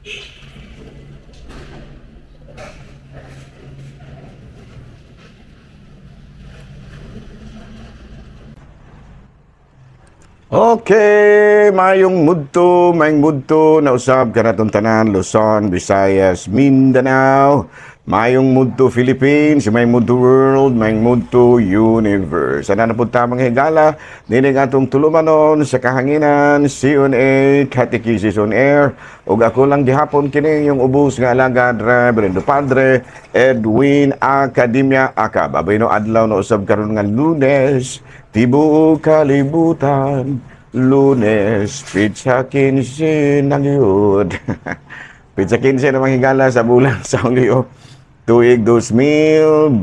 Okay, mayong mudto na usab kanatong tanan, Luzon, Visayas, Mindanao. Mayong mudto Philippines, may mudto world, may mudto universe. Ana na pud ta mga higala, dinig atong tulumanon sa kahanginan, CONA Catechesis on Air. Ug ako lang gihapon kini yung ubos nga alagad Reverendo Padre Edwin Academia Acab. Abay no adlaw na usab karon nga Lunes, tibuok kalibutan. Lunes, pizza 15 ng yun. Pizza 15 na manghigala sa bulan sa Hulyo. Tuig 2024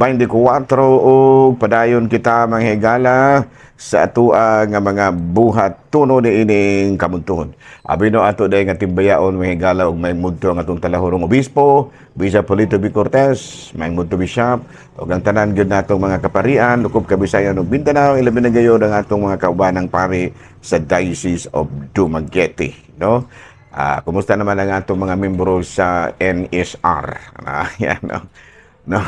o padayon kita manghigala sa atua nga mga buhat tuno ni ining kamuntuhon. Abi no ato day nga timbayaon manghigala og may mudto nga atong talahurong obispo, Bishop Polito B. Cortez, may mudto bishop ug ang tanan gyud natong mga kaparian lukob Kabisayan ug Mindanao, ilabi na gayud ang atong mga kaubanang pari sa Diocese of Dumaguete, no? Kumusta naman ang atong mga membro sa NSR? Yan, no? No?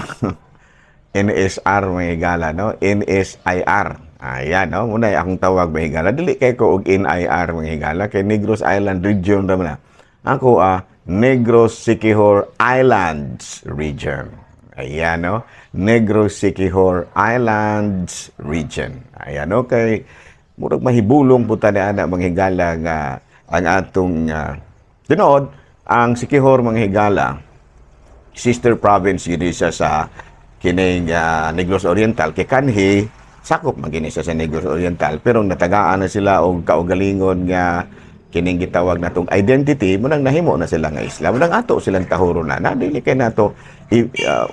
NSR, mga higala, no? NSIR. Ayan, no? Muna akong tawag, mga higala. Dili kay ko og NIR, mga higala. Kay Negros Island Region naman na. Ako, Negros Siquijor Islands Region. Ayan, no? Negros Siquijor Islands Region. Ayan, no? Kay murag mahibulong po tayo na mga higala nga ang atong tinood, ang Siquijor mga higala, sister province yun isa sa kining Negros Oriental. Kay kanhi, sakop maginisa sa Negros Oriental, pero natagaan na sila og kaugalingon nga kining gitawag natong identity, munang nahimo na sila nga Islam. Munang ato silang tahuro na. Dili kay nato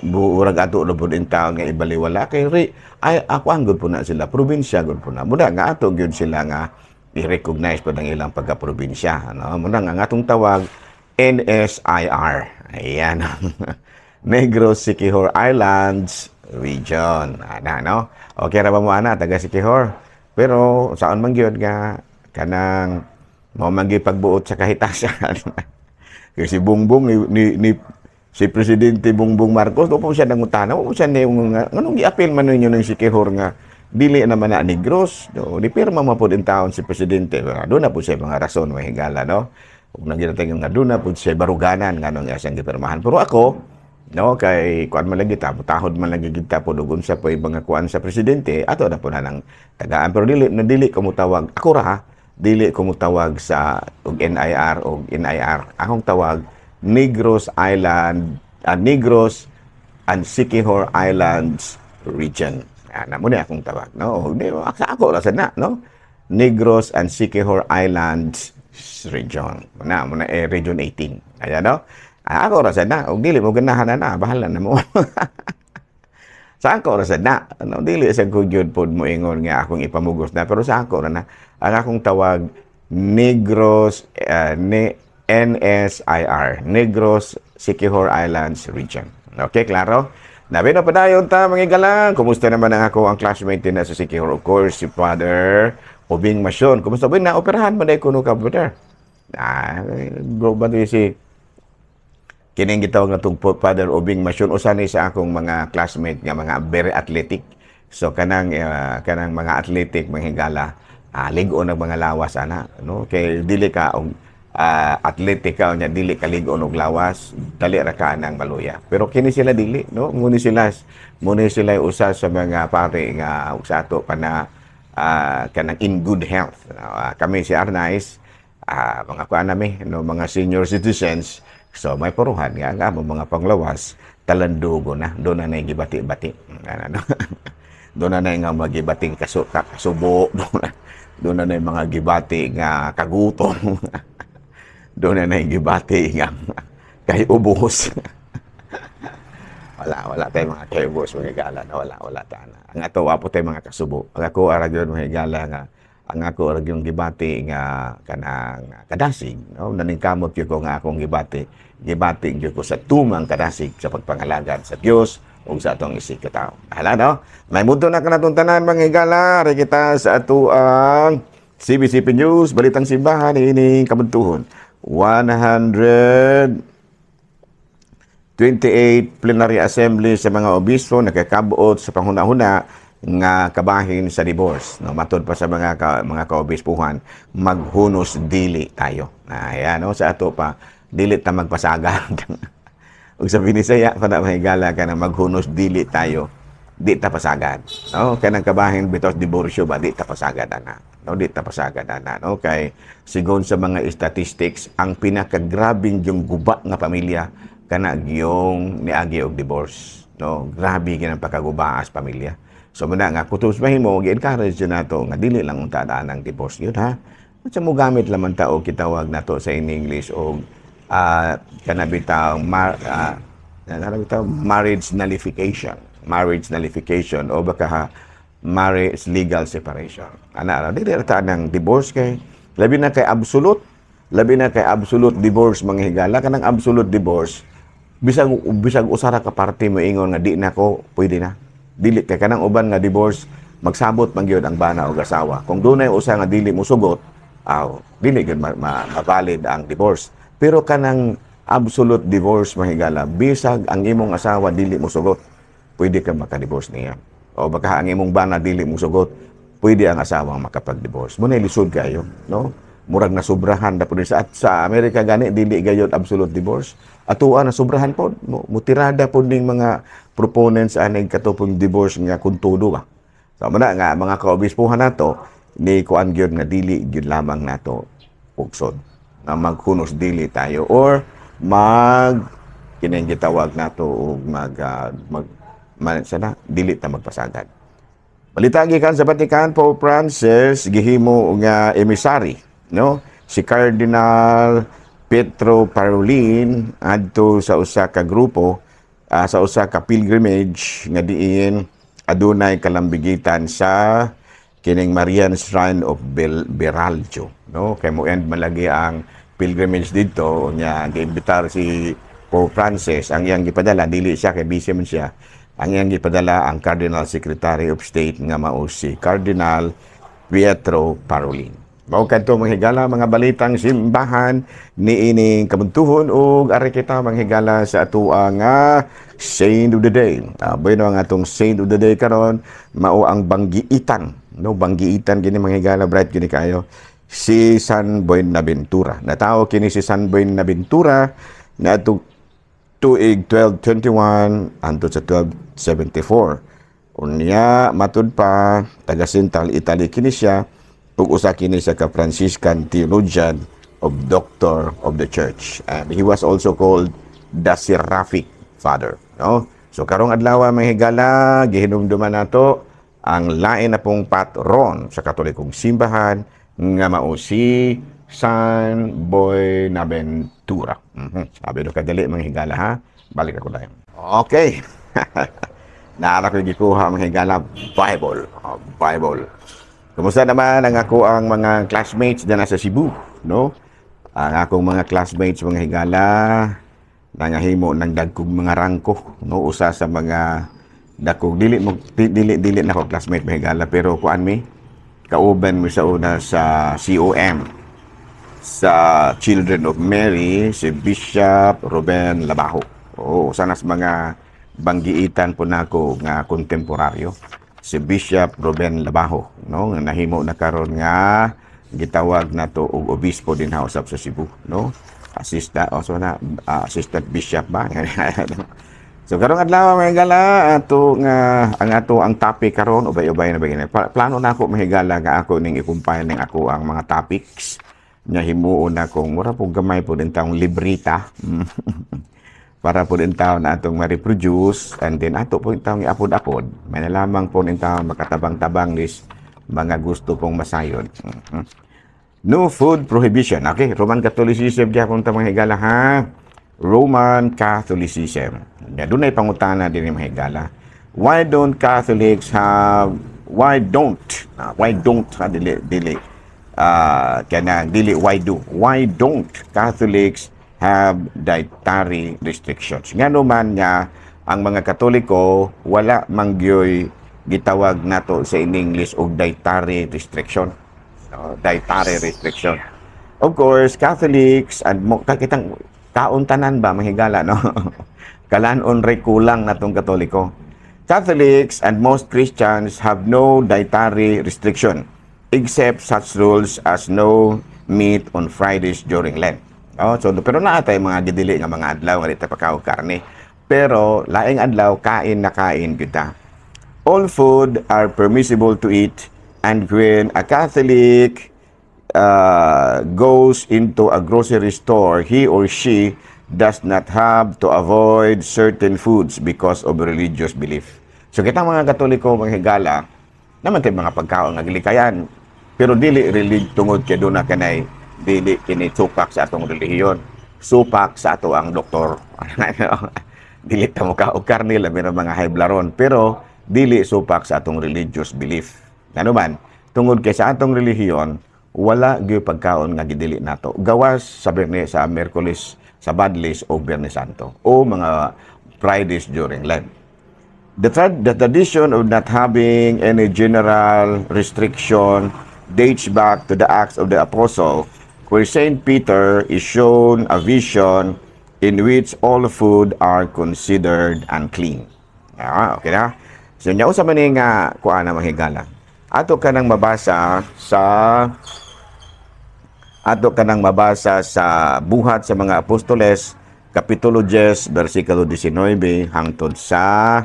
burag ato lubod in taon nga ibaliwala kay ako ang gud po na sila probinsya gud po na. Munang nga ato gyud sila nga i-recognize pa ng ilang pagka-probinsya. Ano? Muna nga atong tawag, NSIR. Ayan. Negros Siquijor Islands Region. Ana, no? Okay ra ba mo, ana? Taga Siquijor. Pero, saan man yun nga, kanang, mo man pagbuot sa kahitasan. Kasi Bongbong, si Presidente Bongbong Marcos, doon po siya nangutana. Doon po siya anong i-appeal man ninyo ng Siquijor nga, dili naman na Negros, no? Di pirma mo po din taon si Presidente. Doon na po siya mga rason, mga higala, no? Kung nangyari nga doon na po siya baruganan, nga nung siyang gipirmahan. Pero ako, no, kay kuan man lagi ta, tahod man lagi kita po dugon sa po mga kuan sa Presidente, ato na po na ng tagaan. Pero dili ko mutawag, ako ra, dili ko mutawag sa NIR o NIR. Akong tawag, Negros Island, Negros and Siquijor Islands Region. Muna akong tawag, no? Ako ra na, no? Negros and Siquijor Islands Region. Muna Region 18. Ayan, no? Ako ra na. Og dili mo ganahan na, bahala na mo. Sa ako ra na. No? Dili sa kugyod pod mo ingon nga akong ipamugos na, pero sa ako ra na. Ang akong tawag Negros NSIR, Negros Siquijor Islands Region. Okay, klaro? Nabi na padayon ta mga galang. Kumusta naman ang classmate din na sa Siquijor? Of course, si Father Obing Masyon. Kumusta ba na operahan mo na kuno ka, brother? Bro ba si kining gitawag na tong Father Obing Masyon usanay sa akong mga classmate nga mga very athletic. So kanang mga athletic mga higala, ligo ng mga lawas ana, no? Kay dili ka athletic ka nya dili kaligo og lawas, dali ra ka nang maluya. Pero kini sila dili, no? Muni sila usa sa mga pare nga sa ato pa na kanang in good health. Kami si Arnaiz, mga kuan nami, no, mga senior citizens, so may puruhan nga mga panglawas talandugo na, do na nay gibati-bati. Ano? Do na nay nga magibating kasubo, do na nay mga gibati nga kagutom. Doon na gibati nga kay ubos. wala tayo mga kebos, mga gala na wala ta na. Ang ato wapo tayo mga kasubo. Ang ako aragyon mga gala nga, ang ako aragyon gibati nga kanang kadasig, no? Naningkamot yun ko nga akong gibati yun ko sa tumang kadasig sa pagpangalagan sa Dios o sa atong isig katao. Hala, no? May mundo na kanatong tanan mga gala, rin kita sa ato ang CBCP News, Balitang Simbahan, ini kamuntuhon. 128 plenary assembly sa mga obispo nakakabuot sa panghuna-huna nga kabahin sa divorce. No, matod pa sa mga kaobispuhan, maghunos dili tayo. Ayan, no, sa ato pa, dili ta magpasagan. Ug sa Binisaya pa na mahigala ka na maghunos dili tayo, di ta pasagad. No, kanang kabahin bitos diborsyo ba di ta pasagad ana. No, di ta pasagad ana. No, kay sigon sa mga statistics, ang pinakagrabing yung guba nga pamilya kana yung niagi og divorce. No, grabe gyud ang pagkaguba as pamilya. So muna nga kutos mahimo gi-encourage nato nga dili lang unta ang divorce yun ha. Sa mo gamit lamang ta og kitawag nato sa in English og kanabitaw marriage nullification. Marriage nullification o baka ha, marriage legal separation. Ana dili ta nang divorce kay labi na kay absolute divorce mga higala kanang absolute divorce bisag usara ka parte mo ingon nga di na ko pwede na. Dili kay kanang uban nga divorce magsabot man gyud ang bana o asawa. Kung dunay usa nga dili mo sugot, dili gyud ma-valid ang divorce. Pero kanang absolute divorce mahigala, bisag ang imong asawa dili mo sugot, pwede ka maka-divorce niya. O baka ang imong bana dili mo sugot, pwede ang asawang makapag-divorce. Muna lisod kayo, no? Murag na sobrahan na po sa Amerika gani dili gayud absolute divorce. Atuan na sobrahan po, mutirada po ning mga proponents aning katupong divorce nga kuntudo ba. So muna nga mga kaobispuhan nato ni kuan gyud nga dili gyud lamang nato pugsod na maghunos dili tayo or kining gitawag nato og dili ta magpasagad. Balita gikan sa Vatican, Pope Francis gihimo nga emisary, no? Si Cardinal Pietro Parolin adto sa usa ka grupo sa usa ka pilgrimage nga diin adunay kalambigitan sa kining Marian Shrine of Beraljo, no? Kay mo end malagi ang pilgrimage dito nya giimbitar si Pope Francis ang iyang gipadala dili siya kay busy man siya. Ang iyang gipadala ang Cardinal Secretary of State nga mao si Cardinal Pietro Parolin. Mao kadto mga higala mga balitang simbahan niining kabuntuhon ug ari kita mga higala sa atoa nga Saint of the Day. Bueno ang atong Saint of the Day karon mao ang Banggiitan, no? Banggiitan gini mga higala bright gini kayo si San Buenaventura. Natao kini si San Buenaventura na tuig 1221 hangtod sa 1274. Unya matud pa taga Central Italy kini siya ug usa kini sa ka Franciscan theologian of Doctor of the Church. And he was also called the Seraphic Father, no? So karong adlaw mga higala gihinumduman nato ang lain na pong patron sa Katolikong simbahan nga mao si San Buenaventura. Sabi do kadali mga higala ha. Balik ako dayon. Okay. Naara ko gikuha mga higala Bible. Bible. Kumusta naman ang ako ang mga classmates dyan sa Cebu, no? Ang akong mga classmates mga higala nangahimo ng dagkog mga rangko, no? Usa sa mga dagkog dili na ako classmate mga higala pero kuan mi kauban mo sa una sa COM sa Children of Mary si Bishop Ruben Labajo. Sanas mga banggiitan po nako nga kontemporaryo si Bishop Ruben Labajo, no? Nahimo na karon nga gitawag nato og obispo din ha usab sa Cebu, no? Assistant bishop ba? So karong adlaw mga higala ang topic karon ubay-ubay na bagay. Plano na ako mga higala nga ako ning i-compile ning ako ang mga topics nga himuon na kong mura po gamay po din taong librita para po din taon na atong ma-reproduce and then ato po din taong i-upload. May nalamang po din taong makatabang-tabang list mga gusto pong masayod. No food prohibition. Okay, Roman Catholicism diya kung tamang higala ha. Roman Catholicism. Doon ay pangutana din yung higala. Why don't Catholics have, why don't Catholics have dietary restrictions? Nga naman nga, ang mga Katoliko, wala mangyoy gitawag nato sa in English og dietary restriction. Dietary restriction. Of course, Catholics and kakitang kaon tanan ba mahigala no. Kalanon ray kulang natong Katoliko. Catholics and most Christians have no dietary restriction except such rules as no meat on Fridays during Lent. Oh, so pero naa tay mga gidili nga mga adlaw nga di ta pakaw karne. Pero laing adlaw kain na kain kita. All food are permissible to eat, and when a Catholic goes into a grocery store, he or she does not have to avoid certain foods because of religious belief. So kita mga Katoliko, mga higala, naman tayo mga pagkaon nga gilikayan, pero dili tungod kay doon na kanay, dili kini supak sa atong relihiyon, supak sa ato ang doktor. Dili ta mo ka og karne labi ng mga high blaron, pero dili supak sa atong religious belief. Ano man, tungod kay sa atong relihiyon, wala gyud pagkaon nga gidili nato. Gawas sa Biyernes, sa Miyerkules, sa Badlis o Biyernes Santo o mga Fridays during Lent. The tradition of not having any general restriction dates back to the Acts of the Apostle, where Saint Peter is shown a vision in which all food are considered unclean. Okay na? So, niya usap man nga kuan na mahigala. Ato ka nang mabasa sa Buhat sa mga Apostoles, Kapitulo 10, versikulo 19 hangtod sa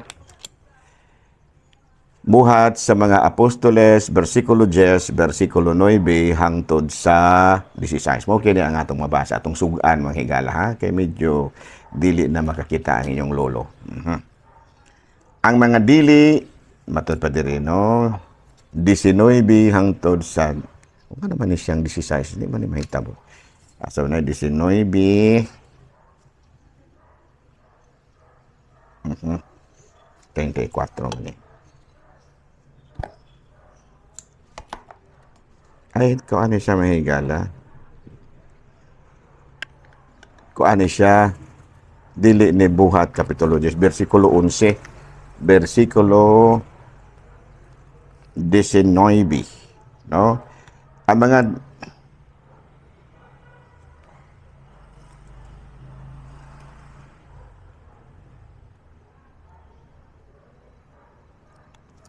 Buhat sa mga Apostoles, versikulo 10, versikulo 9 hangtod sa 16. Mo kini ang atong mabasa, atong sugan mga higala ha, kay medyo dili na makakita ang inyong lolo. Ang mga dili matod pa diri no, 19 hangtod sa ano naman ni siyang 16, hindi man ni mahitabo. So na 19 34 man ni. Ay, kung ano siya mahigala. Kung ano siya, dili ni Buhat, Kapitulo 10, versikulo 11, versikulo 19, no? Ang mga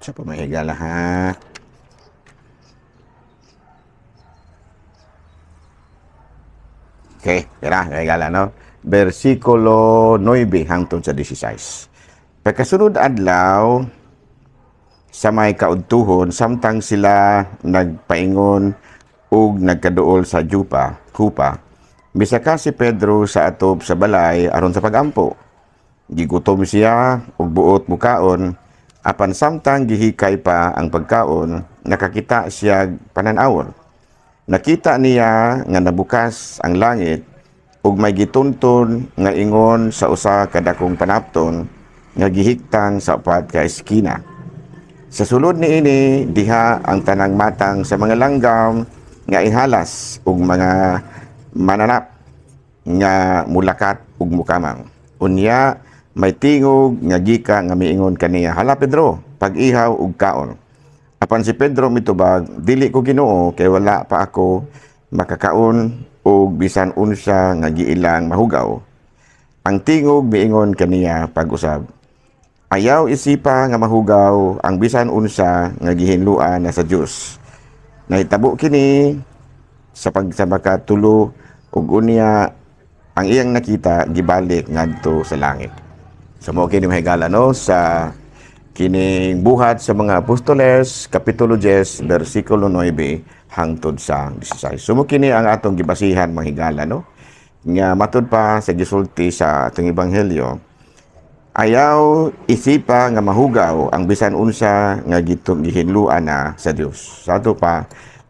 siya pa mahigala ha. Okay, tira, mahigala no? Versikulo 9 hangtod sa 16. Pagkasunod adlaw, sa may kaudtuhon, samtang sila nagpaingon ug nagkaduol sa Kupa, misaka si Pedro sa atop sa balay aron sa pagampo. Gigutom siya ug buot mukaon, apan samtang gihikay pa ang pagkaon, nakakita siya pananawon. Nakita niya nga nabukas ang langit ug may gitunton nga ingon sa usa ka dakong panapton nga gihiktan sa upat ka eskina. Sa sulod ni ini, diha ang tanang matang sa mga langgam nga ihalas ug mga mananap nga mulakat ug mukamang. Unya, may tingog nga gika nga miingon kaniya, "Hala Pedro, pag-ihaw ug kaon." Apan si Pedro mitubag, "Dili ko Ginoo kay wala pa ako makakaon ug bisan unsa nga giilang mahugaw." Ang tingog miingon kaniya pag-usab, "Ayaw isipa nga mahugaw ang bisan unsa nga gihinluan na sa Dios. Nahitabo kini sa pagsamakatulo ug unya ang iyang nakita gibalik ngadto sa langit." So mo kini mahigala no sa kining Buhat sa mga Apostoles, Kapitulo 10, versikulo 9 hangtod sa 16. So mo kini ang atong gibasihan mahigala no. Nga matud pa sa gisulti sa atong ebanghelyo, ayaw isipa nga mahugaw ang bisan unsa nga gihinluan na sa Dios. Sa ato pa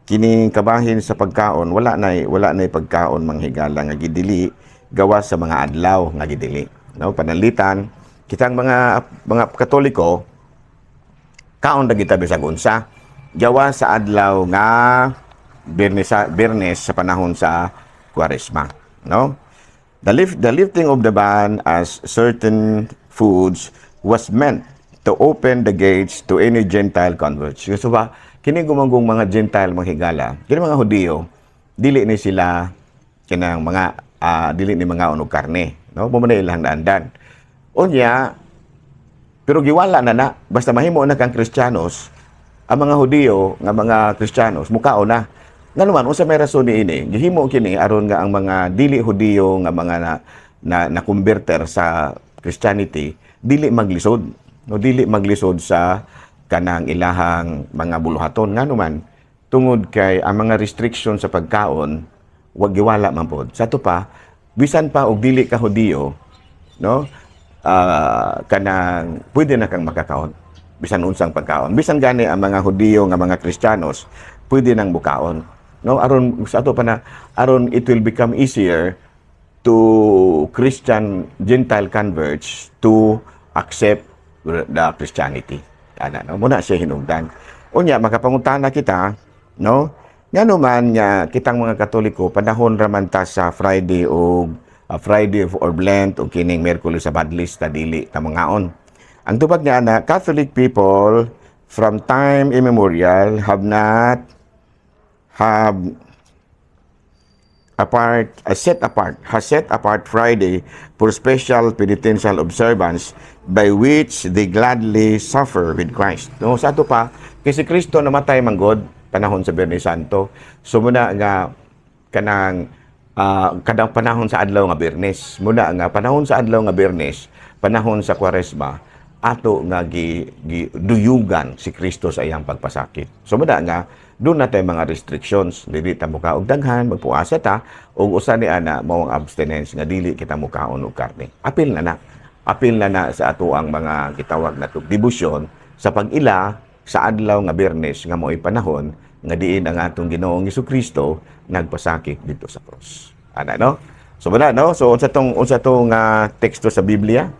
kining kabahin sa pagkaon, wala nay pagkaon manghigala nga gidili gawas sa mga adlaw nga gidili. No, panalitan kitang mga Katoliko kaon na kita bisag unsa gawas sa adlaw nga Biyernes sa panahon sa Kwaresma, no? The lifting of the ban as certain foods was meant to open the gates to any Gentile converts. So ba, kini gumangong mga Gentile mga higala, kini mga Hudiyo, dili ni sila kanang mga dili ni mga unog karne, no? Bumanay lang dandan. Unya, pero giwala na basta mahimo na kang Kristiyanos, ang mga Hudiyo nga mga Kristiyanos mukao na. Nga naman unsa may rason niini? Gihimo kini aron nga ang mga dili Hudiyo nga mga na converter sa Christianity dili maglisod, no? Dili maglisod sa kanang ilahang mga buluhaton nga naman tungod kay ang mga restriction sa pagkaon wag giwala man pod. Sa to pa bisan pa og dili ka Hudiyo, no? Kanang pwede na kang makakaon bisan unsang pagkaon. Bisan gani ang mga Hudiyo nga mga Kristiyanos pwede nang bukaon, no? Aron sa ato pa na aron it will become easier to Christian Gentile converts to accept the Christianity. Ana, no? Muna siya hinungdan. Unya makapangutana kita, no? Ngano man nga kitang mga Katoliko panahon ra man ta sa Friday o Friday or Lent o kining Miyerkules sa Badlis ta dili ta mangaon. Ang tubag niya na Catholic people from time immemorial have set apart Friday for special penitential observance by which they gladly suffer with Christ. No, sa ato pa, kasi Kristo namatay manggod panahon sa Biyernes Santo. So muna nga kanang kadang panahon sa adlaw nga Biyernes. Muna nga panahon sa adlaw nga Biyernes, panahon sa Kwaresma, ato nga duyugan si Kristo sa iyang pagpasakit. So muna nga doon natin mga restrictions, dili ta muka og daghan, magpuasa ta, ug usa ni ana mao ang abstinence nga dili kita mukaon og karne. Apil na na sa ato ang mga gitawag na debosyon sa pag-ila sa adlaw nga Biyernes nga mo'y panahon nga diin ang atong Ginoong Jesucristo nagpasakit dito sa cross. Ana, no? So bala, no? So unsa tong teksto sa Biblia?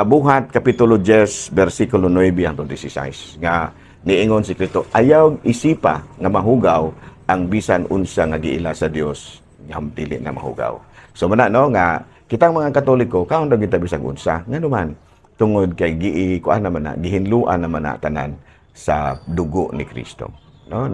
Buhat kapitulo 10 bersikulo 9 hangtod 16 nga niingon si Kristo, ayaw isipa nga mahugaw ang bisan unsa nga giila sa Dios nga dili na mahugaw. So muna, no, nga kitang mga Katoliko kaon ra kita bisag unsa nganuman tungod kay gihinluan naman na tanan sa dugo ni Kristo, no?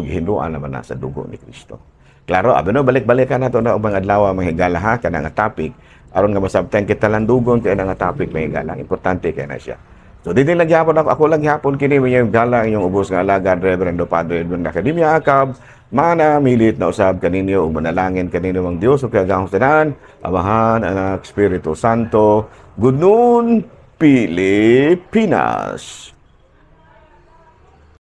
Gihinluan naman na sa dugo ni Kristo. Klaro, no, balik-balikan nato na ubang adlaw mga higala ha kana nga topic aron nga masabtan kita landugon kay nga topic may higala. Importante kay na siya. So dito lang gyapon ako lang gyapon kini may higala inyong ubos nga alagad Reverendo Padre Edwin Academia Akab mana milit na usab kaninyo ug manalangin kaninyo ang Dios ug kagahong tanan, Amahan, Anak, Espiritu Santo. Good noon, Pilipinas.